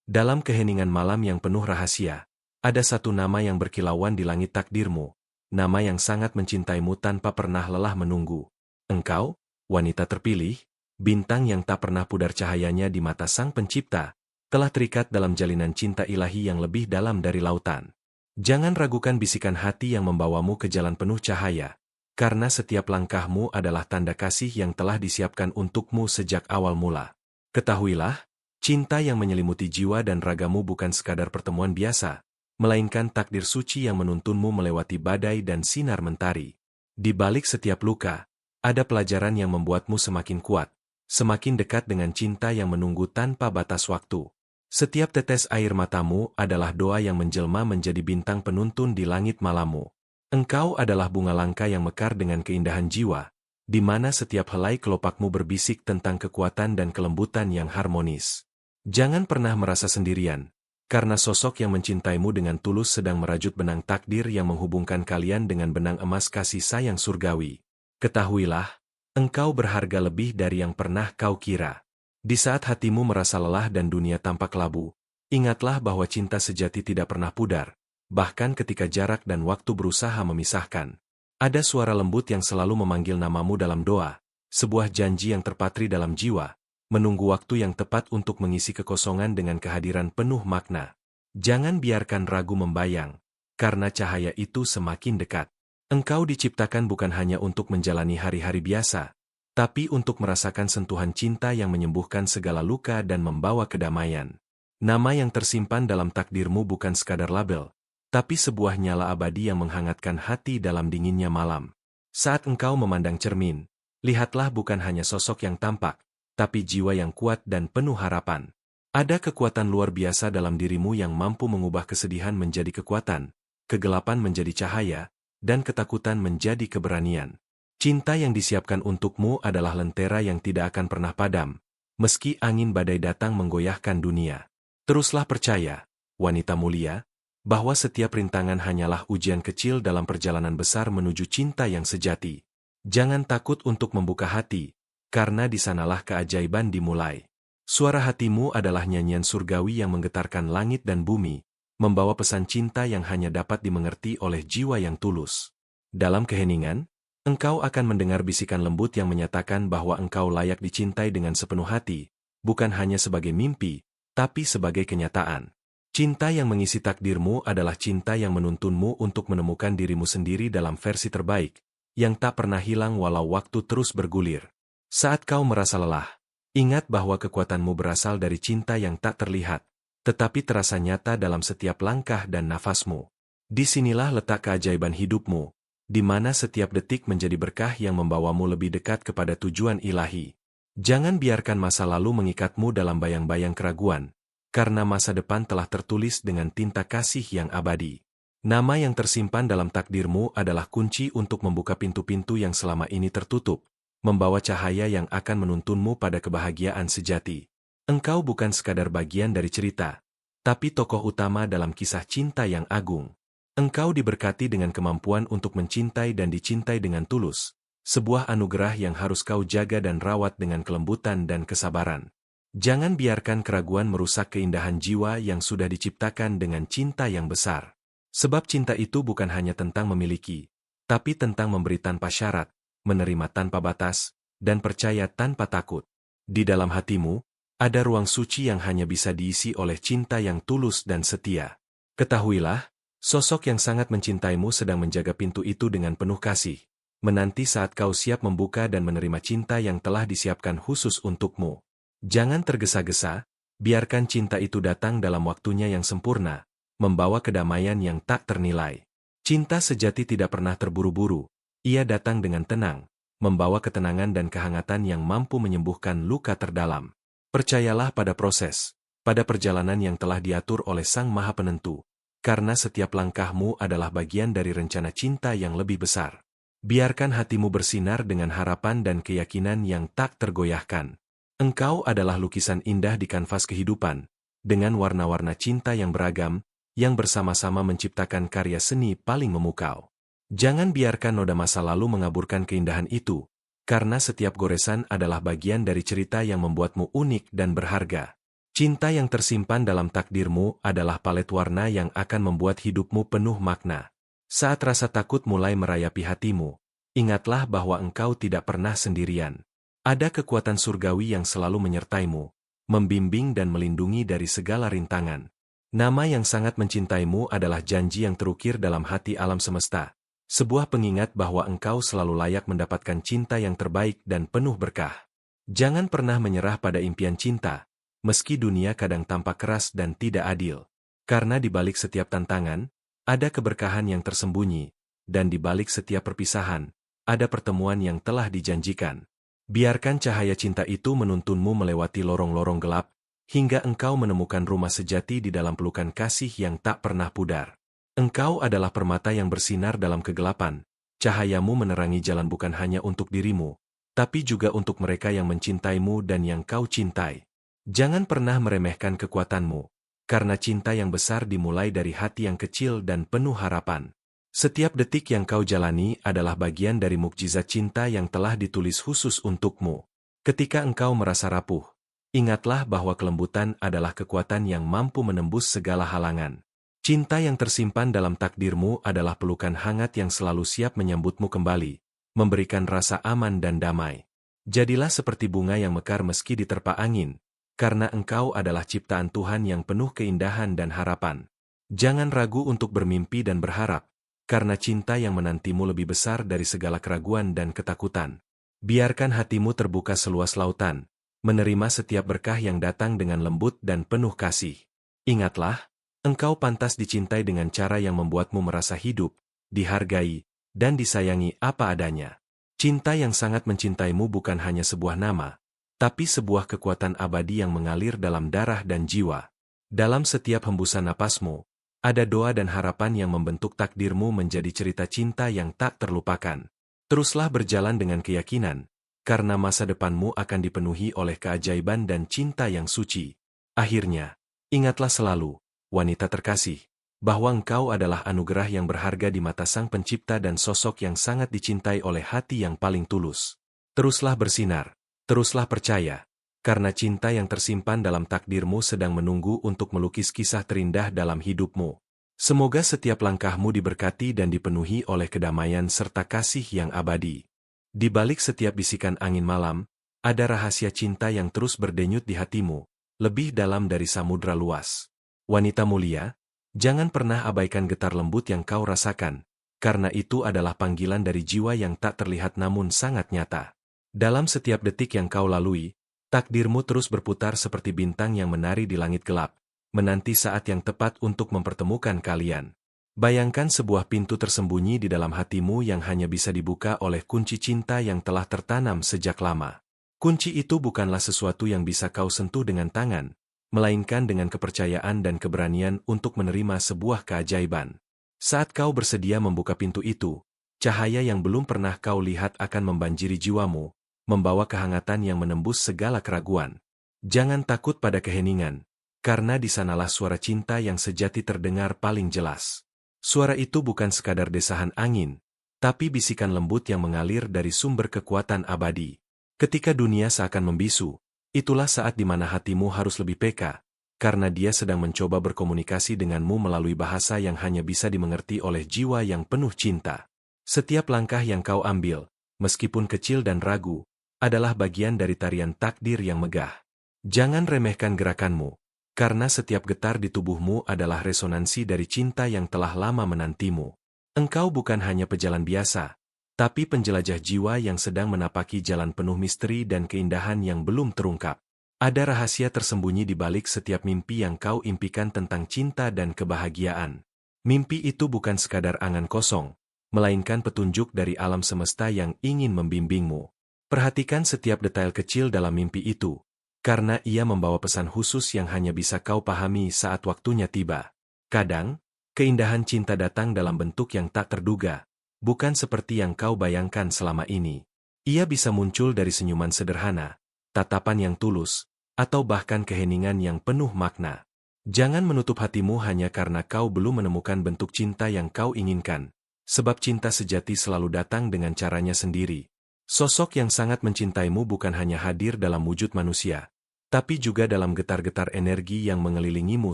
Dalam keheningan malam yang penuh rahasia, ada satu nama yang berkilauan di langit takdirmu, nama yang sangat mencintaimu tanpa pernah lelah menunggu. Engkau, wanita terpilih, bintang yang tak pernah pudar cahayanya di mata Sang Pencipta, telah terikat dalam jalinan cinta ilahi yang lebih dalam dari lautan. Jangan ragukan bisikan hati yang membawamu ke jalan penuh cahaya, karena setiap langkahmu adalah tanda kasih yang telah disiapkan untukmu sejak awal mula. Ketahuilah, cinta yang menyelimuti jiwa dan ragamu bukan sekadar pertemuan biasa, melainkan takdir suci yang menuntunmu melewati badai dan sinar mentari. Di balik setiap luka, ada pelajaran yang membuatmu semakin kuat, semakin dekat dengan cinta yang menunggu tanpa batas waktu. Setiap tetes air matamu adalah doa yang menjelma menjadi bintang penuntun di langit malammu. Engkau adalah bunga langka yang mekar dengan keindahan jiwa, di mana setiap helai kelopakmu berbisik tentang kekuatan dan kelembutan yang harmonis. Jangan pernah merasa sendirian, karena sosok yang mencintaimu dengan tulus sedang merajut benang takdir yang menghubungkan kalian dengan benang emas kasih sayang surgawi. Ketahuilah, engkau berharga lebih dari yang pernah kau kira. Di saat hatimu merasa lelah dan dunia tampak labu, ingatlah bahwa cinta sejati tidak pernah pudar, bahkan ketika jarak dan waktu berusaha memisahkan. Ada suara lembut yang selalu memanggil namamu dalam doa, sebuah janji yang terpatri dalam jiwa, menunggu waktu yang tepat untuk mengisi kekosongan dengan kehadiran penuh makna. Jangan biarkan ragu membayang, karena cahaya itu semakin dekat. Engkau diciptakan bukan hanya untuk menjalani hari-hari biasa, tapi untuk merasakan sentuhan cinta yang menyembuhkan segala luka dan membawa kedamaian. Nama yang tersimpan dalam takdirmu bukan sekadar label, tapi sebuah nyala abadi yang menghangatkan hati dalam dinginnya malam. Saat engkau memandang cermin, lihatlah bukan hanya sosok yang tampak, tapi jiwa yang kuat dan penuh harapan. Ada kekuatan luar biasa dalam dirimu yang mampu mengubah kesedihan menjadi kekuatan, kegelapan menjadi cahaya, dan ketakutan menjadi keberanian. Cinta yang disiapkan untukmu adalah lentera yang tidak akan pernah padam, meski angin badai datang menggoyahkan dunia. Teruslah percaya, wanita mulia, bahwa setiap rintangan hanyalah ujian kecil dalam perjalanan besar menuju cinta yang sejati. Jangan takut untuk membuka hati, karena di sanalah keajaiban dimulai. Suara hatimu adalah nyanyian surgawi yang menggetarkan langit dan bumi, membawa pesan cinta yang hanya dapat dimengerti oleh jiwa yang tulus. Dalam keheningan, engkau akan mendengar bisikan lembut yang menyatakan bahwa engkau layak dicintai dengan sepenuh hati, bukan hanya sebagai mimpi, tapi sebagai kenyataan. Cinta yang mengisi takdirmu adalah cinta yang menuntunmu untuk menemukan dirimu sendiri dalam versi terbaik, yang tak pernah hilang walau waktu terus bergulir. Saat kau merasa lelah, ingat bahwa kekuatanmu berasal dari cinta yang tak terlihat, tetapi terasa nyata dalam setiap langkah dan nafasmu. Disinilah letak keajaiban hidupmu, di mana setiap detik menjadi berkah yang membawamu lebih dekat kepada tujuan ilahi. Jangan biarkan masa lalu mengikatmu dalam bayang-bayang keraguan, karena masa depan telah tertulis dengan tinta kasih yang abadi. Nama yang tersimpan dalam takdirmu adalah kunci untuk membuka pintu-pintu yang selama ini tertutup, membawa cahaya yang akan menuntunmu pada kebahagiaan sejati. Engkau bukan sekadar bagian dari cerita, tapi tokoh utama dalam kisah cinta yang agung. Engkau diberkati dengan kemampuan untuk mencintai dan dicintai dengan tulus, sebuah anugerah yang harus kau jaga dan rawat dengan kelembutan dan kesabaran. Jangan biarkan keraguan merusak keindahan jiwa yang sudah diciptakan dengan cinta yang besar. Sebab cinta itu bukan hanya tentang memiliki, tapi tentang memberi tanpa syarat, menerima tanpa batas, dan percaya tanpa takut. Di dalam hatimu, ada ruang suci yang hanya bisa diisi oleh cinta yang tulus dan setia. Ketahuilah, sosok yang sangat mencintaimu sedang menjaga pintu itu dengan penuh kasih, menanti saat kau siap membuka dan menerima cinta yang telah disiapkan khusus untukmu. Jangan tergesa-gesa, biarkan cinta itu datang dalam waktunya yang sempurna, membawa kedamaian yang tak ternilai. Cinta sejati tidak pernah terburu-buru, ia datang dengan tenang, membawa ketenangan dan kehangatan yang mampu menyembuhkan luka terdalam. Percayalah pada proses, pada perjalanan yang telah diatur oleh Sang Maha Penentu. Karena setiap langkahmu adalah bagian dari rencana cinta yang lebih besar. Biarkan hatimu bersinar dengan harapan dan keyakinan yang tak tergoyahkan. Engkau adalah lukisan indah di kanvas kehidupan, dengan warna-warna cinta yang beragam, yang bersama-sama menciptakan karya seni paling memukau. Jangan biarkan noda masa lalu mengaburkan keindahan itu, karena setiap goresan adalah bagian dari cerita yang membuatmu unik dan berharga. Cinta yang tersimpan dalam takdirmu adalah palet warna yang akan membuat hidupmu penuh makna. Saat rasa takut mulai merayapi hatimu, ingatlah bahwa engkau tidak pernah sendirian. Ada kekuatan surgawi yang selalu menyertaimu, membimbing dan melindungi dari segala rintangan. Nama yang sangat mencintaimu adalah janji yang terukir dalam hati alam semesta. Sebuah pengingat bahwa engkau selalu layak mendapatkan cinta yang terbaik dan penuh berkah. Jangan pernah menyerah pada impian cinta, meski dunia kadang tampak keras dan tidak adil. Karena di balik setiap tantangan, ada keberkahan yang tersembunyi, dan di balik setiap perpisahan, ada pertemuan yang telah dijanjikan. Biarkan cahaya cinta itu menuntunmu melewati lorong-lorong gelap, hingga engkau menemukan rumah sejati di dalam pelukan kasih yang tak pernah pudar. Engkau adalah permata yang bersinar dalam kegelapan, cahayamu menerangi jalan bukan hanya untuk dirimu, tapi juga untuk mereka yang mencintaimu dan yang kau cintai. Jangan pernah meremehkan kekuatanmu, karena cinta yang besar dimulai dari hati yang kecil dan penuh harapan. Setiap detik yang kau jalani adalah bagian dari mukjizat cinta yang telah ditulis khusus untukmu. Ketika engkau merasa rapuh, ingatlah bahwa kelembutan adalah kekuatan yang mampu menembus segala halangan. Cinta yang tersimpan dalam takdirmu adalah pelukan hangat yang selalu siap menyambutmu kembali, memberikan rasa aman dan damai. Jadilah seperti bunga yang mekar meski diterpa angin, karena engkau adalah ciptaan Tuhan yang penuh keindahan dan harapan. Jangan ragu untuk bermimpi dan berharap, karena cinta yang menantimu lebih besar dari segala keraguan dan ketakutan. Biarkan hatimu terbuka seluas lautan, menerima setiap berkah yang datang dengan lembut dan penuh kasih. Ingatlah, engkau pantas dicintai dengan cara yang membuatmu merasa hidup, dihargai, dan disayangi apa adanya. Cinta yang sangat mencintaimu bukan hanya sebuah nama, tapi sebuah kekuatan abadi yang mengalir dalam darah dan jiwa. Dalam setiap hembusan napasmu, ada doa dan harapan yang membentuk takdirmu menjadi cerita cinta yang tak terlupakan. Teruslah berjalan dengan keyakinan, karena masa depanmu akan dipenuhi oleh keajaiban dan cinta yang suci. Akhirnya, ingatlah selalu, wanita terkasih, bahwa engkau adalah anugerah yang berharga di mata Sang Pencipta dan sosok yang sangat dicintai oleh hati yang paling tulus. Teruslah bersinar. Teruslah percaya, karena cinta yang tersimpan dalam takdirmu sedang menunggu untuk melukis kisah terindah dalam hidupmu. Semoga setiap langkahmu diberkati dan dipenuhi oleh kedamaian serta kasih yang abadi. Di balik setiap bisikan angin malam, ada rahasia cinta yang terus berdenyut di hatimu, lebih dalam dari samudra luas. Wanita mulia, jangan pernah abaikan getar lembut yang kau rasakan, karena itu adalah panggilan dari jiwa yang tak terlihat namun sangat nyata. Dalam setiap detik yang kau lalui, takdirmu terus berputar seperti bintang yang menari di langit gelap, menanti saat yang tepat untuk mempertemukan kalian. Bayangkan sebuah pintu tersembunyi di dalam hatimu yang hanya bisa dibuka oleh kunci cinta yang telah tertanam sejak lama. Kunci itu bukanlah sesuatu yang bisa kau sentuh dengan tangan, melainkan dengan kepercayaan dan keberanian untuk menerima sebuah keajaiban. Saat kau bersedia membuka pintu itu, cahaya yang belum pernah kau lihat akan membanjiri jiwamu, membawa kehangatan yang menembus segala keraguan. Jangan takut pada keheningan, karena di sanalah suara cinta yang sejati terdengar paling jelas. Suara itu bukan sekadar desahan angin, tapi bisikan lembut yang mengalir dari sumber kekuatan abadi. Ketika dunia seakan membisu, itulah saat di mana hatimu harus lebih peka, karena dia sedang mencoba berkomunikasi denganmu melalui bahasa yang hanya bisa dimengerti oleh jiwa yang penuh cinta. Setiap langkah yang kau ambil, meskipun kecil dan ragu, adalah bagian dari tarian takdir yang megah. Jangan remehkan gerakanmu, karena setiap getar di tubuhmu adalah resonansi dari cinta yang telah lama menantimu. Engkau bukan hanya pejalan biasa, tapi penjelajah jiwa yang sedang menapaki jalan penuh misteri dan keindahan yang belum terungkap. Ada rahasia tersembunyi di balik setiap mimpi yang kau impikan tentang cinta dan kebahagiaan. Mimpi itu bukan sekadar angan kosong, melainkan petunjuk dari alam semesta yang ingin membimbingmu. Perhatikan setiap detail kecil dalam mimpi itu, karena ia membawa pesan khusus yang hanya bisa kau pahami saat waktunya tiba. Kadang, keindahan cinta datang dalam bentuk yang tak terduga, bukan seperti yang kau bayangkan selama ini. Ia bisa muncul dari senyuman sederhana, tatapan yang tulus, atau bahkan keheningan yang penuh makna. Jangan menutup hatimu hanya karena kau belum menemukan bentuk cinta yang kau inginkan, sebab cinta sejati selalu datang dengan caranya sendiri. Sosok yang sangat mencintaimu bukan hanya hadir dalam wujud manusia, tapi juga dalam getar-getar energi yang mengelilingimu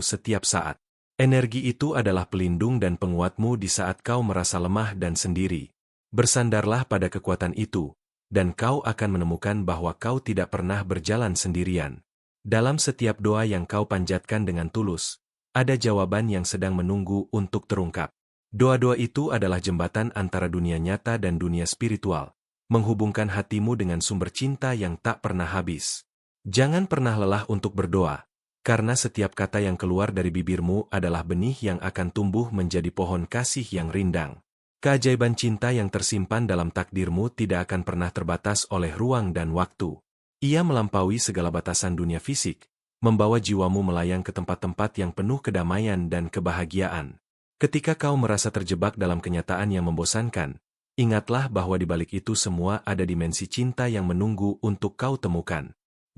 setiap saat. Energi itu adalah pelindung dan penguatmu di saat kau merasa lemah dan sendiri. Bersandarlah pada kekuatan itu, dan kau akan menemukan bahwa kau tidak pernah berjalan sendirian. Dalam setiap doa yang kau panjatkan dengan tulus, ada jawaban yang sedang menunggu untuk terungkap. Doa-doa itu adalah jembatan antara dunia nyata dan dunia spiritual, menghubungkan hatimu dengan sumber cinta yang tak pernah habis. Jangan pernah lelah untuk berdoa, karena setiap kata yang keluar dari bibirmu adalah benih yang akan tumbuh menjadi pohon kasih yang rindang. Keajaiban cinta yang tersimpan dalam takdirmu tidak akan pernah terbatas oleh ruang dan waktu. Ia melampaui segala batasan dunia fisik, membawa jiwamu melayang ke tempat-tempat yang penuh kedamaian dan kebahagiaan. Ketika kau merasa terjebak dalam kenyataan yang membosankan, ingatlah bahwa di balik itu semua ada dimensi cinta yang menunggu untuk kau temukan.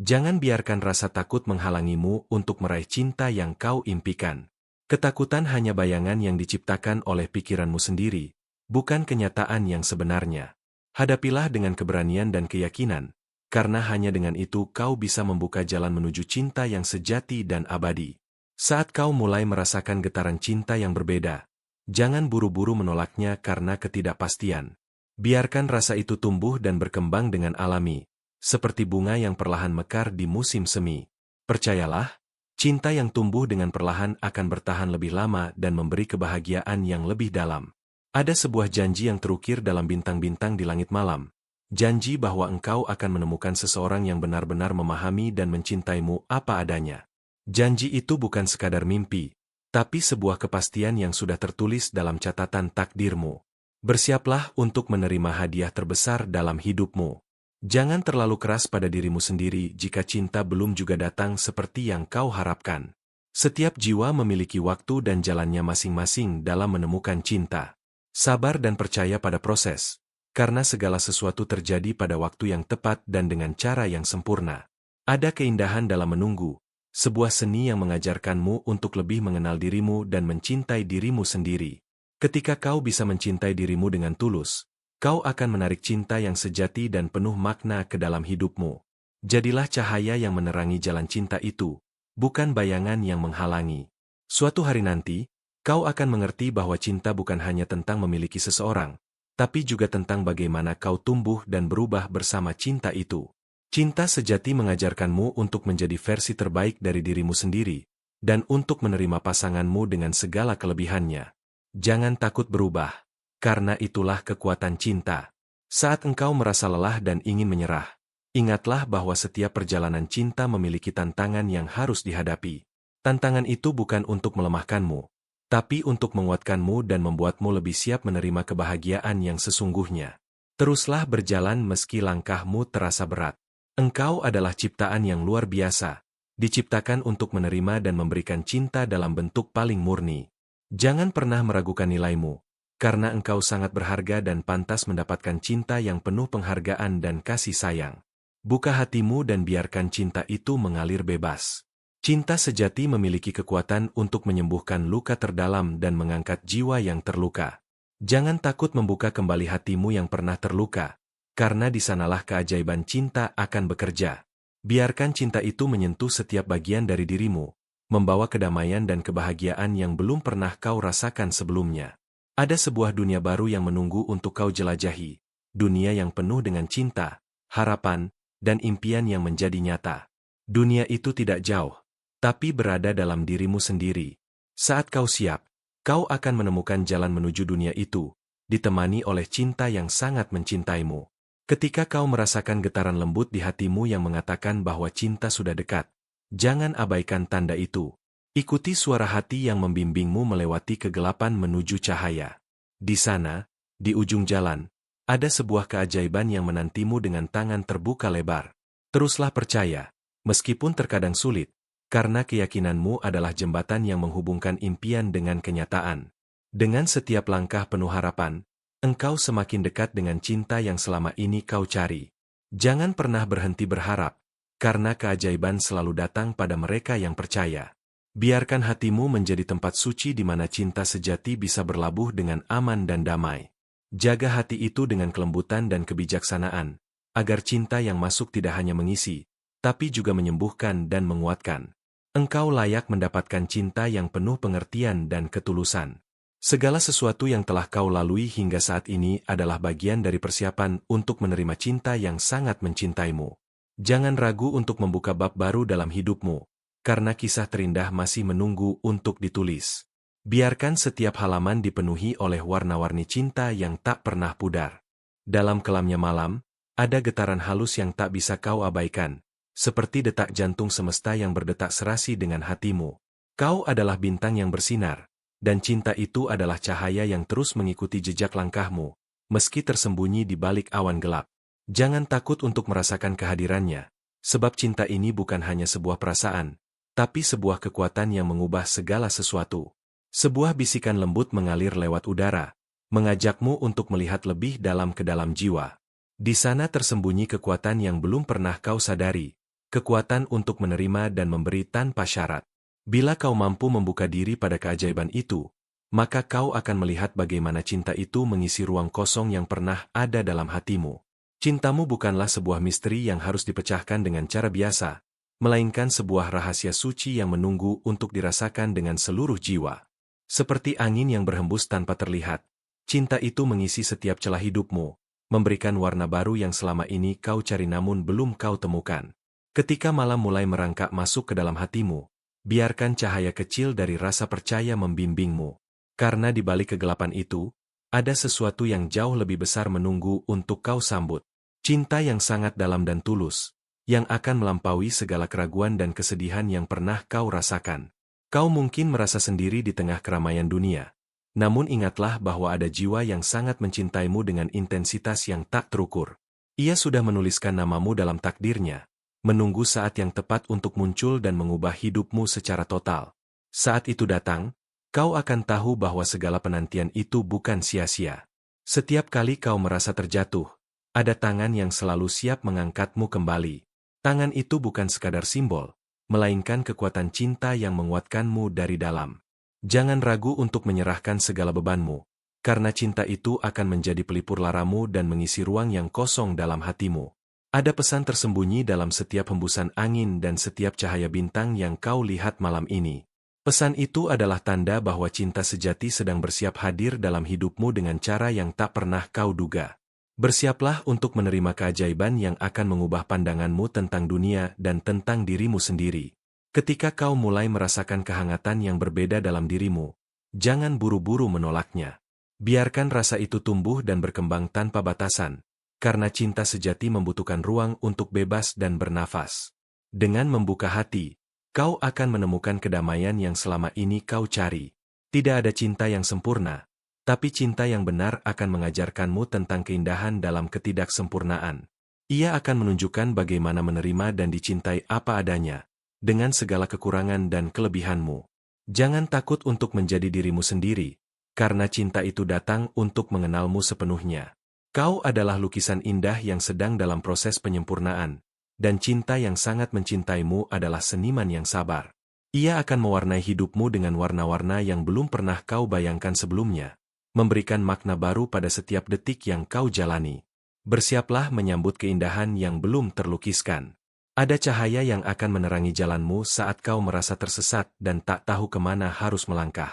Jangan biarkan rasa takut menghalangimu untuk meraih cinta yang kau impikan. Ketakutan hanya bayangan yang diciptakan oleh pikiranmu sendiri, bukan kenyataan yang sebenarnya. Hadapilah dengan keberanian dan keyakinan, karena hanya dengan itu kau bisa membuka jalan menuju cinta yang sejati dan abadi. Saat kau mulai merasakan getaran cinta yang berbeda, jangan buru-buru menolaknya karena ketidakpastian. Biarkan rasa itu tumbuh dan berkembang dengan alami, seperti bunga yang perlahan mekar di musim semi. Percayalah, cinta yang tumbuh dengan perlahan akan bertahan lebih lama dan memberi kebahagiaan yang lebih dalam. Ada sebuah janji yang terukir dalam bintang-bintang di langit malam. Janji bahwa engkau akan menemukan seseorang yang benar-benar memahami dan mencintaimu apa adanya. Janji itu bukan sekadar mimpi, tapi sebuah kepastian yang sudah tertulis dalam catatan takdirmu. Bersiaplah untuk menerima hadiah terbesar dalam hidupmu. Jangan terlalu keras pada dirimu sendiri jika cinta belum juga datang seperti yang kau harapkan. Setiap jiwa memiliki waktu dan jalannya masing-masing dalam menemukan cinta. Sabar dan percaya pada proses, karena segala sesuatu terjadi pada waktu yang tepat dan dengan cara yang sempurna. Ada keindahan dalam menunggu, sebuah seni yang mengajarkanmu untuk lebih mengenal dirimu dan mencintai dirimu sendiri. Ketika kau bisa mencintai dirimu dengan tulus, kau akan menarik cinta yang sejati dan penuh makna ke dalam hidupmu. Jadilah cahaya yang menerangi jalan cinta itu, bukan bayangan yang menghalangi. Suatu hari nanti, kau akan mengerti bahwa cinta bukan hanya tentang memiliki seseorang, tapi juga tentang bagaimana kau tumbuh dan berubah bersama cinta itu. Cinta sejati mengajarkanmu untuk menjadi versi terbaik dari dirimu sendiri, dan untuk menerima pasanganmu dengan segala kelebihannya. Jangan takut berubah, karena itulah kekuatan cinta. Saat engkau merasa lelah dan ingin menyerah, ingatlah bahwa setiap perjalanan cinta memiliki tantangan yang harus dihadapi. Tantangan itu bukan untuk melemahkanmu, tapi untuk menguatkanmu dan membuatmu lebih siap menerima kebahagiaan yang sesungguhnya. Teruslah berjalan meski langkahmu terasa berat. Engkau adalah ciptaan yang luar biasa, diciptakan untuk menerima dan memberikan cinta dalam bentuk paling murni. Jangan pernah meragukan nilaimu, karena engkau sangat berharga dan pantas mendapatkan cinta yang penuh penghargaan dan kasih sayang. Buka hatimu dan biarkan cinta itu mengalir bebas. Cinta sejati memiliki kekuatan untuk menyembuhkan luka terdalam dan mengangkat jiwa yang terluka. Jangan takut membuka kembali hatimu yang pernah terluka, karena di sanalah keajaiban cinta akan bekerja. Biarkan cinta itu menyentuh setiap bagian dari dirimu, membawa kedamaian dan kebahagiaan yang belum pernah kau rasakan sebelumnya. Ada sebuah dunia baru yang menunggu untuk kau jelajahi, dunia yang penuh dengan cinta, harapan, dan impian yang menjadi nyata. Dunia itu tidak jauh, tapi berada dalam dirimu sendiri. Saat kau siap, kau akan menemukan jalan menuju dunia itu, ditemani oleh cinta yang sangat mencintaimu. Ketika kau merasakan getaran lembut di hatimu yang mengatakan bahwa cinta sudah dekat, jangan abaikan tanda itu. Ikuti suara hati yang membimbingmu melewati kegelapan menuju cahaya. Di sana, di ujung jalan, ada sebuah keajaiban yang menantimu dengan tangan terbuka lebar. Teruslah percaya, meskipun terkadang sulit, karena keyakinanmu adalah jembatan yang menghubungkan impian dengan kenyataan. Dengan setiap langkah penuh harapan, engkau semakin dekat dengan cinta yang selama ini kau cari. Jangan pernah berhenti berharap, karena keajaiban selalu datang pada mereka yang percaya. Biarkan hatimu menjadi tempat suci di mana cinta sejati bisa berlabuh dengan aman dan damai. Jaga hati itu dengan kelembutan dan kebijaksanaan, agar cinta yang masuk tidak hanya mengisi, tapi juga menyembuhkan dan menguatkan. Engkau layak mendapatkan cinta yang penuh pengertian dan ketulusan. Segala sesuatu yang telah kau lalui hingga saat ini adalah bagian dari persiapan untuk menerima cinta yang sangat mencintaimu. Jangan ragu untuk membuka bab baru dalam hidupmu, karena kisah terindah masih menunggu untuk ditulis. Biarkan setiap halaman dipenuhi oleh warna-warni cinta yang tak pernah pudar. Dalam kelamnya malam, ada getaran halus yang tak bisa kau abaikan, seperti detak jantung semesta yang berdetak serasi dengan hatimu. Kau adalah bintang yang bersinar, dan cinta itu adalah cahaya yang terus mengikuti jejak langkahmu, meski tersembunyi di balik awan gelap. Jangan takut untuk merasakan kehadirannya, sebab cinta ini bukan hanya sebuah perasaan, tapi sebuah kekuatan yang mengubah segala sesuatu. Sebuah bisikan lembut mengalir lewat udara, mengajakmu untuk melihat lebih dalam ke dalam jiwa. Di sana tersembunyi kekuatan yang belum pernah kau sadari, kekuatan untuk menerima dan memberi tanpa syarat. Bila kau mampu membuka diri pada keajaiban itu, maka kau akan melihat bagaimana cinta itu mengisi ruang kosong yang pernah ada dalam hatimu. Cintamu bukanlah sebuah misteri yang harus dipecahkan dengan cara biasa, melainkan sebuah rahasia suci yang menunggu untuk dirasakan dengan seluruh jiwa. Seperti angin yang berhembus tanpa terlihat, cinta itu mengisi setiap celah hidupmu, memberikan warna baru yang selama ini kau cari namun belum kau temukan. Ketika malam mulai merangkak masuk ke dalam hatimu, biarkan cahaya kecil dari rasa percaya membimbingmu. Karena di balik kegelapan itu, ada sesuatu yang jauh lebih besar menunggu untuk kau sambut. Cinta yang sangat dalam dan tulus, yang akan melampaui segala keraguan dan kesedihan yang pernah kau rasakan. Kau mungkin merasa sendiri di tengah keramaian dunia. Namun ingatlah bahwa ada jiwa yang sangat mencintaimu dengan intensitas yang tak terukur. Ia sudah menuliskan namamu dalam takdirnya, menunggu saat yang tepat untuk muncul dan mengubah hidupmu secara total. Saat itu datang, kau akan tahu bahwa segala penantian itu bukan sia-sia. Setiap kali kau merasa terjatuh, ada tangan yang selalu siap mengangkatmu kembali. Tangan itu bukan sekadar simbol, melainkan kekuatan cinta yang menguatkanmu dari dalam. Jangan ragu untuk menyerahkan segala bebanmu, karena cinta itu akan menjadi pelipur laramu dan mengisi ruang yang kosong dalam hatimu. Ada pesan tersembunyi dalam setiap hembusan angin dan setiap cahaya bintang yang kau lihat malam ini. Pesan itu adalah tanda bahwa cinta sejati sedang bersiap hadir dalam hidupmu dengan cara yang tak pernah kau duga. Bersiaplah untuk menerima keajaiban yang akan mengubah pandanganmu tentang dunia dan tentang dirimu sendiri. Ketika kau mulai merasakan kehangatan yang berbeda dalam dirimu, jangan buru-buru menolaknya. Biarkan rasa itu tumbuh dan berkembang tanpa batasan, karena cinta sejati membutuhkan ruang untuk bebas dan bernafas. Dengan membuka hati, kau akan menemukan kedamaian yang selama ini kau cari. Tidak ada cinta yang sempurna, tapi cinta yang benar akan mengajarkanmu tentang keindahan dalam ketidaksempurnaan. Ia akan menunjukkan bagaimana menerima dan dicintai apa adanya, dengan segala kekurangan dan kelebihanmu. Jangan takut untuk menjadi dirimu sendiri, karena cinta itu datang untuk mengenalmu sepenuhnya. Kau adalah lukisan indah yang sedang dalam proses penyempurnaan, dan cinta yang sangat mencintaimu adalah seniman yang sabar. Ia akan mewarnai hidupmu dengan warna-warna yang belum pernah kau bayangkan sebelumnya, memberikan makna baru pada setiap detik yang kau jalani. Bersiaplah menyambut keindahan yang belum terlukiskan. Ada cahaya yang akan menerangi jalanmu saat kau merasa tersesat dan tak tahu kemana harus melangkah.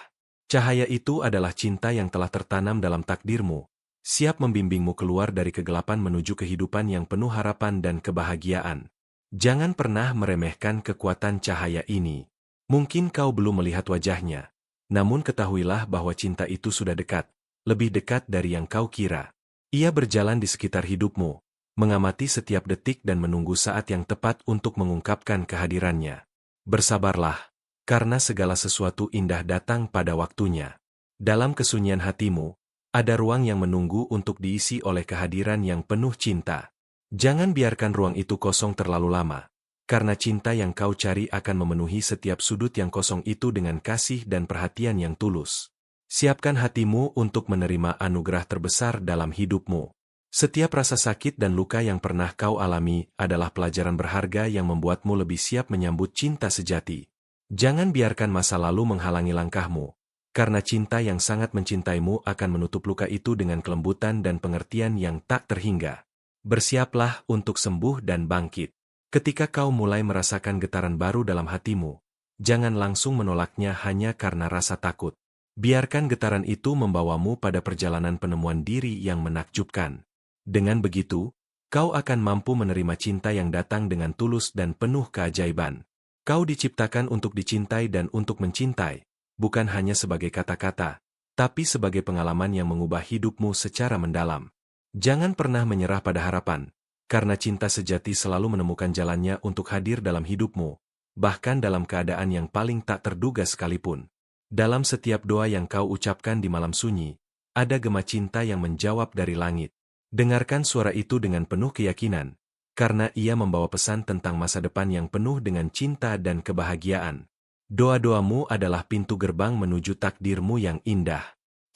Cahaya itu adalah cinta yang telah tertanam dalam takdirmu, siap membimbingmu keluar dari kegelapan menuju kehidupan yang penuh harapan dan kebahagiaan. Jangan pernah meremehkan kekuatan cahaya ini. Mungkin kau belum melihat wajahnya, namun ketahuilah bahwa cinta itu sudah dekat, lebih dekat dari yang kau kira. Ia berjalan di sekitar hidupmu, mengamati setiap detik dan menunggu saat yang tepat untuk mengungkapkan kehadirannya. Bersabarlah, karena segala sesuatu indah datang pada waktunya. Dalam kesunyian hatimu, ada ruang yang menunggu untuk diisi oleh kehadiran yang penuh cinta. Jangan biarkan ruang itu kosong terlalu lama, karena cinta yang kau cari akan memenuhi setiap sudut yang kosong itu dengan kasih dan perhatian yang tulus. Siapkan hatimu untuk menerima anugerah terbesar dalam hidupmu. Setiap rasa sakit dan luka yang pernah kau alami adalah pelajaran berharga yang membuatmu lebih siap menyambut cinta sejati. Jangan biarkan masa lalu menghalangi langkahmu, karena cinta yang sangat mencintaimu akan menutup luka itu dengan kelembutan dan pengertian yang tak terhingga. Bersiaplah untuk sembuh dan bangkit. Ketika kau mulai merasakan getaran baru dalam hatimu, jangan langsung menolaknya hanya karena rasa takut. Biarkan getaran itu membawamu pada perjalanan penemuan diri yang menakjubkan. Dengan begitu, kau akan mampu menerima cinta yang datang dengan tulus dan penuh keajaiban. Kau diciptakan untuk dicintai dan untuk mencintai, bukan hanya sebagai kata-kata, tapi sebagai pengalaman yang mengubah hidupmu secara mendalam. Jangan pernah menyerah pada harapan, karena cinta sejati selalu menemukan jalannya untuk hadir dalam hidupmu, bahkan dalam keadaan yang paling tak terduga sekalipun. Dalam setiap doa yang kau ucapkan di malam sunyi, ada gema cinta yang menjawab dari langit. Dengarkan suara itu dengan penuh keyakinan, karena ia membawa pesan tentang masa depan yang penuh dengan cinta dan kebahagiaan. Doa-doamu adalah pintu gerbang menuju takdirmu yang indah.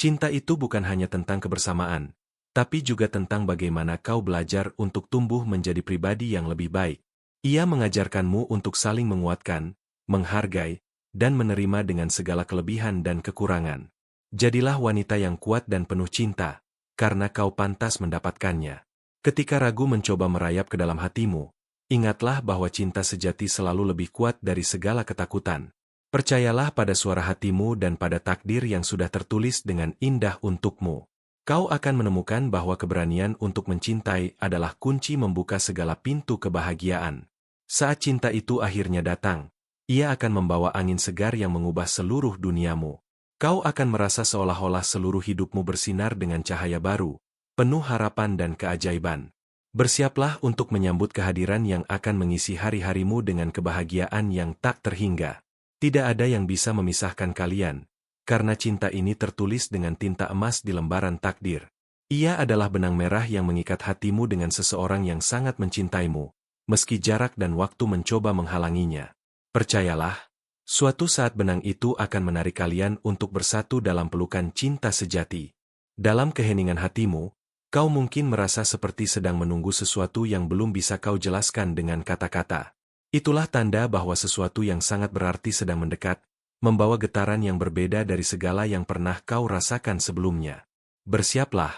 Cinta itu bukan hanya tentang kebersamaan, tapi juga tentang bagaimana kau belajar untuk tumbuh menjadi pribadi yang lebih baik. Ia mengajarkanmu untuk saling menguatkan, menghargai, dan menerima dengan segala kelebihan dan kekurangan. Jadilah wanita yang kuat dan penuh cinta, karena kau pantas mendapatkannya. Ketika ragu mencoba merayap ke dalam hatimu, ingatlah bahwa cinta sejati selalu lebih kuat dari segala ketakutan. Percayalah pada suara hatimu dan pada takdir yang sudah tertulis dengan indah untukmu. Kau akan menemukan bahwa keberanian untuk mencintai adalah kunci membuka segala pintu kebahagiaan. Saat cinta itu akhirnya datang, ia akan membawa angin segar yang mengubah seluruh duniamu. Kau akan merasa seolah-olah seluruh hidupmu bersinar dengan cahaya baru, penuh harapan dan keajaiban. Bersiaplah untuk menyambut kehadiran yang akan mengisi hari-harimu dengan kebahagiaan yang tak terhingga. Tidak ada yang bisa memisahkan kalian, karena cinta ini tertulis dengan tinta emas di lembaran takdir. Ia adalah benang merah yang mengikat hatimu dengan seseorang yang sangat mencintaimu, meski jarak dan waktu mencoba menghalanginya. Percayalah, suatu saat benang itu akan menarik kalian untuk bersatu dalam pelukan cinta sejati. Dalam keheningan hatimu, kau mungkin merasa seperti sedang menunggu sesuatu yang belum bisa kau jelaskan dengan kata-kata. Itulah tanda bahwa sesuatu yang sangat berarti sedang mendekat, membawa getaran yang berbeda dari segala yang pernah kau rasakan sebelumnya. Bersiaplah,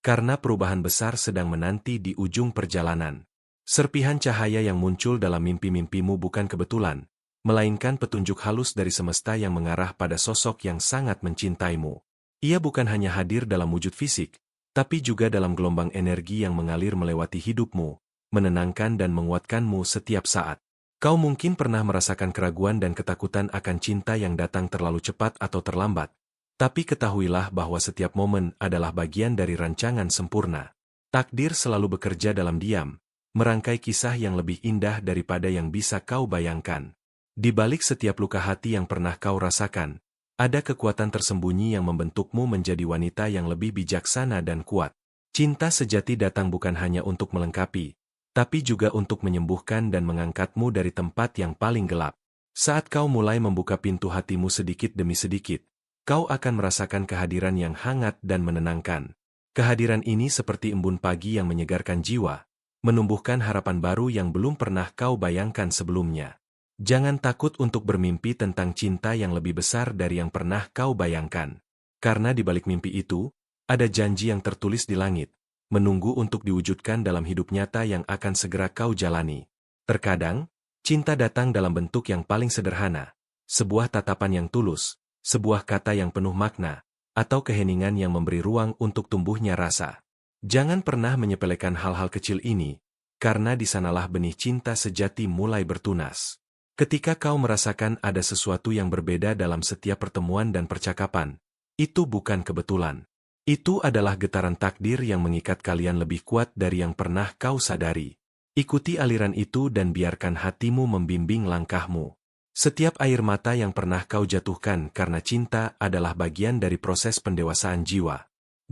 karena perubahan besar sedang menanti di ujung perjalanan. Serpihan cahaya yang muncul dalam mimpi-mimpimu bukan kebetulan, melainkan petunjuk halus dari semesta yang mengarah pada sosok yang sangat mencintaimu. Ia bukan hanya hadir dalam wujud fisik, tapi juga dalam gelombang energi yang mengalir melewati hidupmu, menenangkan dan menguatkanmu setiap saat. Kau mungkin pernah merasakan keraguan dan ketakutan akan cinta yang datang terlalu cepat atau terlambat, tapi ketahuilah bahwa setiap momen adalah bagian dari rancangan sempurna. Takdir selalu bekerja dalam diam, merangkai kisah yang lebih indah daripada yang bisa kau bayangkan. Di balik setiap luka hati yang pernah kau rasakan, ada kekuatan tersembunyi yang membentukmu menjadi wanita yang lebih bijaksana dan kuat. Cinta sejati datang bukan hanya untuk melengkapi, tapi juga untuk menyembuhkan dan mengangkatmu dari tempat yang paling gelap. Saat kau mulai membuka pintu hatimu sedikit demi sedikit, kau akan merasakan kehadiran yang hangat dan menenangkan. Kehadiran ini seperti embun pagi yang menyegarkan jiwa, menumbuhkan harapan baru yang belum pernah kau bayangkan sebelumnya. Jangan takut untuk bermimpi tentang cinta yang lebih besar dari yang pernah kau bayangkan. Karena di balik mimpi itu, ada janji yang tertulis di langit, menunggu untuk diwujudkan dalam hidup nyata yang akan segera kau jalani. Terkadang, cinta datang dalam bentuk yang paling sederhana, sebuah tatapan yang tulus, sebuah kata yang penuh makna, atau keheningan yang memberi ruang untuk tumbuhnya rasa. Jangan pernah menyepelekan hal-hal kecil ini, karena di sanalah benih cinta sejati mulai bertunas. Ketika kau merasakan ada sesuatu yang berbeda dalam setiap pertemuan dan percakapan, itu bukan kebetulan. Itu adalah getaran takdir yang mengikat kalian lebih kuat dari yang pernah kau sadari. Ikuti aliran itu dan biarkan hatimu membimbing langkahmu. Setiap air mata yang pernah kau jatuhkan karena cinta adalah bagian dari proses pendewasaan jiwa.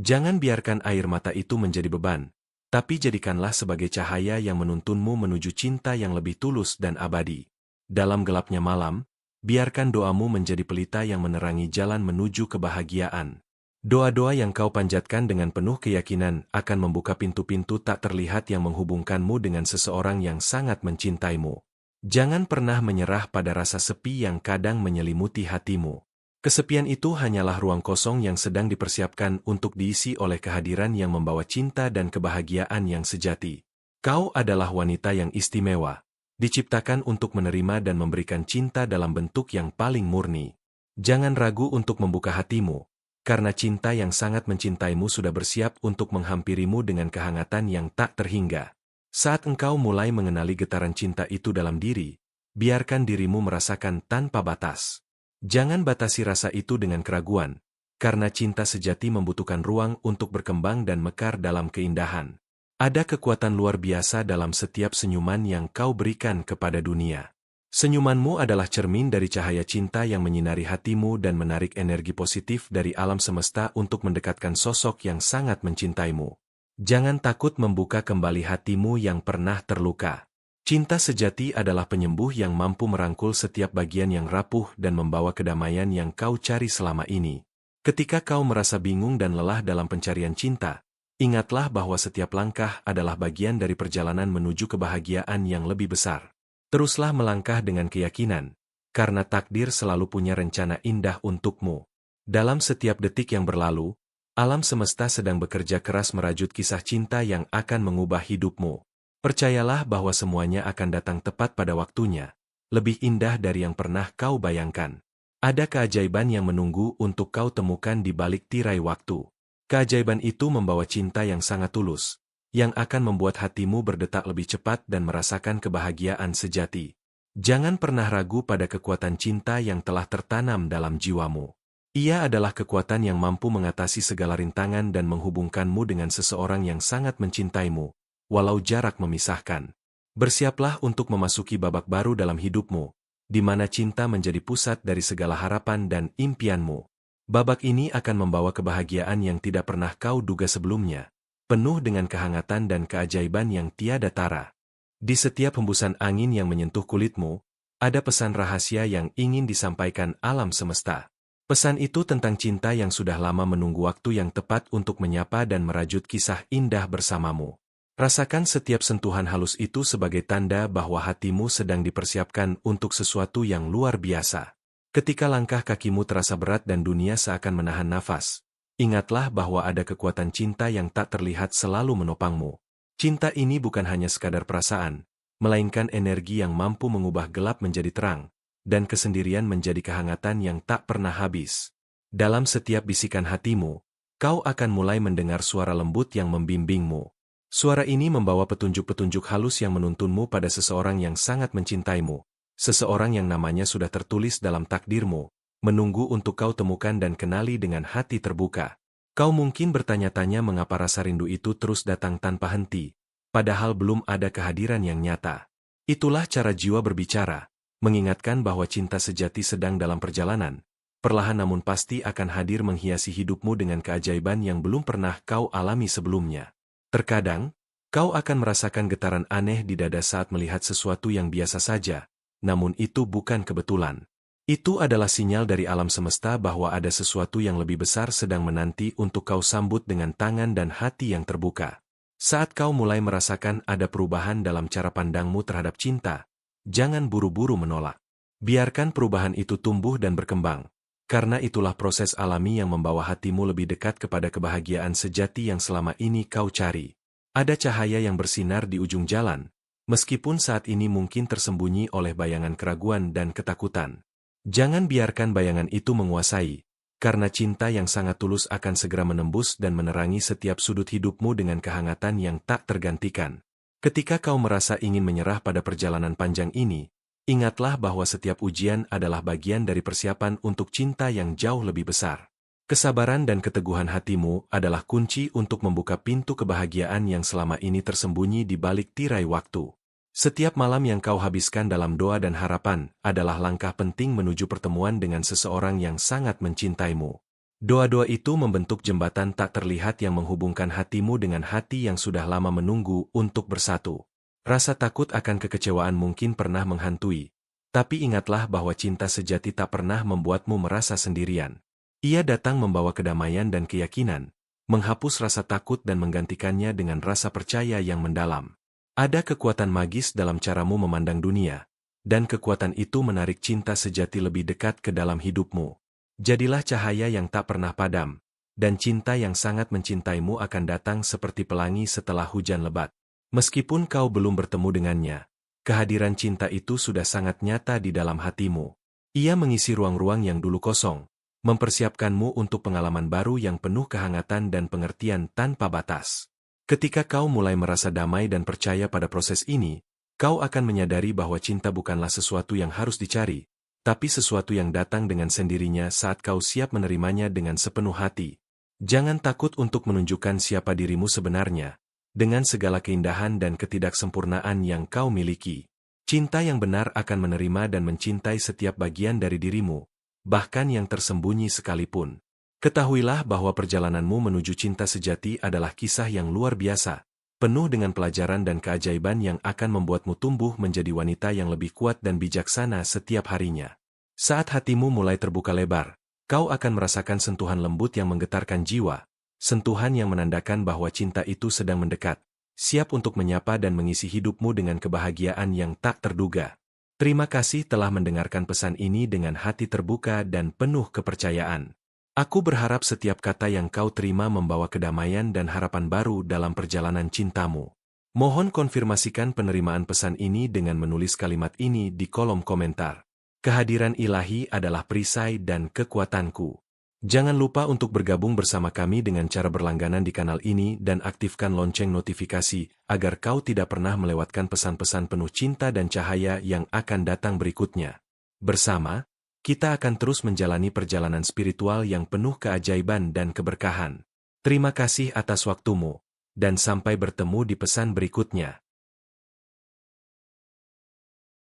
Jangan biarkan air mata itu menjadi beban, tapi jadikanlah sebagai cahaya yang menuntunmu menuju cinta yang lebih tulus dan abadi. Dalam gelapnya malam, biarkan doamu menjadi pelita yang menerangi jalan menuju kebahagiaan. Doa-doa yang kau panjatkan dengan penuh keyakinan akan membuka pintu-pintu tak terlihat yang menghubungkanmu dengan seseorang yang sangat mencintaimu. Jangan pernah menyerah pada rasa sepi yang kadang menyelimuti hatimu. Kesepian itu hanyalah ruang kosong yang sedang dipersiapkan untuk diisi oleh kehadiran yang membawa cinta dan kebahagiaan yang sejati. Kau adalah wanita yang istimewa, diciptakan untuk menerima dan memberikan cinta dalam bentuk yang paling murni. Jangan ragu untuk membuka hatimu, karena cinta yang sangat mencintaimu sudah bersiap untuk menghampirimu dengan kehangatan yang tak terhingga. Saat engkau mulai mengenali getaran cinta itu dalam diri, biarkan dirimu merasakan tanpa batas. Jangan batasi rasa itu dengan keraguan, karena cinta sejati membutuhkan ruang untuk berkembang dan mekar dalam keindahan. Ada kekuatan luar biasa dalam setiap senyuman yang kau berikan kepada dunia. Senyumanmu adalah cermin dari cahaya cinta yang menyinari hatimu dan menarik energi positif dari alam semesta untuk mendekatkan sosok yang sangat mencintaimu. Jangan takut membuka kembali hatimu yang pernah terluka. Cinta sejati adalah penyembuh yang mampu merangkul setiap bagian yang rapuh dan membawa kedamaian yang kau cari selama ini. Ketika kau merasa bingung dan lelah dalam pencarian cinta, ingatlah bahwa setiap langkah adalah bagian dari perjalanan menuju kebahagiaan yang lebih besar. Teruslah melangkah dengan keyakinan, karena takdir selalu punya rencana indah untukmu. Dalam setiap detik yang berlalu, alam semesta sedang bekerja keras merajut kisah cinta yang akan mengubah hidupmu. Percayalah bahwa semuanya akan datang tepat pada waktunya, lebih indah dari yang pernah kau bayangkan. Ada keajaiban yang menunggu untuk kau temukan di balik tirai waktu. Keajaiban itu membawa cinta yang sangat tulus, yang akan membuat hatimu berdetak lebih cepat dan merasakan kebahagiaan sejati. Jangan pernah ragu pada kekuatan cinta yang telah tertanam dalam jiwamu. Ia adalah kekuatan yang mampu mengatasi segala rintangan dan menghubungkanmu dengan seseorang yang sangat mencintaimu, walau jarak memisahkan. Bersiaplah untuk memasuki babak baru dalam hidupmu, di mana cinta menjadi pusat dari segala harapan dan impianmu. Babak ini akan membawa kebahagiaan yang tidak pernah kau duga sebelumnya, penuh dengan kehangatan dan keajaiban yang tiada tara. Di setiap hembusan angin yang menyentuh kulitmu, ada pesan rahasia yang ingin disampaikan alam semesta. Pesan itu tentang cinta yang sudah lama menunggu waktu yang tepat untuk menyapa dan merajut kisah indah bersamamu. Rasakan setiap sentuhan halus itu sebagai tanda bahwa hatimu sedang dipersiapkan untuk sesuatu yang luar biasa. Ketika langkah kakimu terasa berat dan dunia seakan menahan nafas, ingatlah bahwa ada kekuatan cinta yang tak terlihat selalu menopangmu. Cinta ini bukan hanya sekadar perasaan, melainkan energi yang mampu mengubah gelap menjadi terang, dan kesendirian menjadi kehangatan yang tak pernah habis. Dalam setiap bisikan hatimu, kau akan mulai mendengar suara lembut yang membimbingmu. Suara ini membawa petunjuk-petunjuk halus yang menuntunmu pada seseorang yang sangat mencintaimu. Seseorang yang namanya sudah tertulis dalam takdirmu, menunggu untuk kau temukan dan kenali dengan hati terbuka. Kau mungkin bertanya-tanya mengapa rasa rindu itu terus datang tanpa henti, padahal belum ada kehadiran yang nyata. Itulah cara jiwa berbicara, mengingatkan bahwa cinta sejati sedang dalam perjalanan, perlahan namun pasti akan hadir menghiasi hidupmu dengan keajaiban yang belum pernah kau alami sebelumnya. Terkadang, kau akan merasakan getaran aneh di dada saat melihat sesuatu yang biasa saja. Namun itu bukan kebetulan. Itu adalah sinyal dari alam semesta bahwa ada sesuatu yang lebih besar sedang menanti untuk kau sambut dengan tangan dan hati yang terbuka. Saat kau mulai merasakan ada perubahan dalam cara pandangmu terhadap cinta, jangan buru-buru menolak. Biarkan perubahan itu tumbuh dan berkembang, karena itulah proses alami yang membawa hatimu lebih dekat kepada kebahagiaan sejati yang selama ini kau cari. Ada cahaya yang bersinar di ujung jalan, meskipun saat ini mungkin tersembunyi oleh bayangan keraguan dan ketakutan. Jangan biarkan bayangan itu menguasai, karena cinta yang sangat tulus akan segera menembus dan menerangi setiap sudut hidupmu dengan kehangatan yang tak tergantikan. Ketika kau merasa ingin menyerah pada perjalanan panjang ini, ingatlah bahwa setiap ujian adalah bagian dari persiapan untuk cinta yang jauh lebih besar. Kesabaran dan keteguhan hatimu adalah kunci untuk membuka pintu kebahagiaan yang selama ini tersembunyi di balik tirai waktu. Setiap malam yang kau habiskan dalam doa dan harapan adalah langkah penting menuju pertemuan dengan seseorang yang sangat mencintaimu. Doa-doa itu membentuk jembatan tak terlihat yang menghubungkan hatimu dengan hati yang sudah lama menunggu untuk bersatu. Rasa takut akan kekecewaan mungkin pernah menghantui, tapi ingatlah bahwa cinta sejati tak pernah membuatmu merasa sendirian. Ia datang membawa kedamaian dan keyakinan, menghapus rasa takut dan menggantikannya dengan rasa percaya yang mendalam. Ada kekuatan magis dalam caramu memandang dunia, dan kekuatan itu menarik cinta sejati lebih dekat ke dalam hidupmu. Jadilah cahaya yang tak pernah padam, dan cinta yang sangat mencintaimu akan datang seperti pelangi setelah hujan lebat. Meskipun kau belum bertemu dengannya, Kehadiran cinta itu sudah sangat nyata di dalam hatimu. Ia mengisi ruang-ruang yang dulu kosong, mempersiapkanmu untuk pengalaman baru yang penuh kehangatan dan pengertian tanpa batas. Ketika kau mulai merasa damai dan percaya pada proses ini, kau akan menyadari bahwa cinta bukanlah sesuatu yang harus dicari, tapi sesuatu yang datang dengan sendirinya saat kau siap menerimanya dengan sepenuh hati. Jangan takut untuk menunjukkan siapa dirimu sebenarnya, dengan segala keindahan dan ketidaksempurnaan yang kau miliki. Cinta yang benar akan menerima dan mencintai setiap bagian dari dirimu, bahkan yang tersembunyi sekalipun. Ketahuilah bahwa perjalananmu menuju cinta sejati adalah kisah yang luar biasa, penuh dengan pelajaran dan keajaiban yang akan membuatmu tumbuh menjadi wanita yang lebih kuat dan bijaksana setiap harinya. Saat hatimu mulai terbuka lebar, kau akan merasakan sentuhan lembut yang menggetarkan jiwa, sentuhan yang menandakan bahwa cinta itu sedang mendekat, siap untuk menyapa dan mengisi hidupmu dengan kebahagiaan yang tak terduga. Terima kasih telah mendengarkan pesan ini dengan hati terbuka dan penuh kepercayaan. Aku berharap setiap kata yang kau terima membawa kedamaian dan harapan baru dalam perjalanan cintamu. Mohon konfirmasikan penerimaan pesan ini dengan menulis kalimat ini di kolom komentar. Kehadiran ilahi adalah perisai dan kekuatanku. Jangan lupa untuk bergabung bersama kami dengan cara berlangganan di kanal ini dan aktifkan lonceng notifikasi agar kau tidak pernah melewatkan pesan-pesan penuh cinta dan cahaya yang akan datang berikutnya. Bersama, kita akan terus menjalani perjalanan spiritual yang penuh keajaiban dan keberkahan. Terima kasih atas waktumu, dan sampai bertemu di pesan berikutnya.